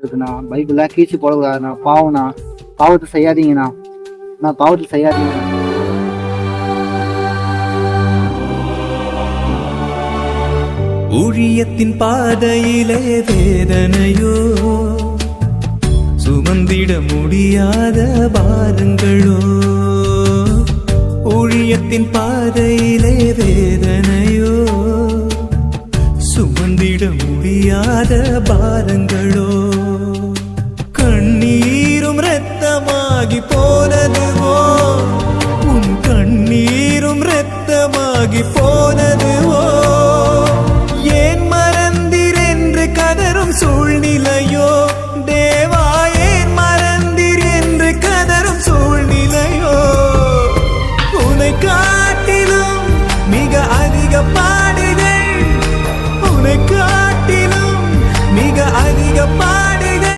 இருக்குண்ணா. பைபிள்லாம் கீழ்ச்சி போடக்கூடாதுண்ணா, பாவம்ண்ணா. பாவத்தை செய்யாதீங்கண்ணா. நான் பாவத்தை செய்யாதீங்கண்ணா. ஊழியத்தின் பாதையிலே வேதனையோ, சுமந்திட முடியாத பாரங்களோ. ஊழியத்தின் பாதையிலே வேதனையோ, சுமந்திட முடியாத பாரங்களோ. கண்ணீரும் இரத்தமாகி போனதுவோ, உன் கண்ணீரும் இரத்தமாகி போ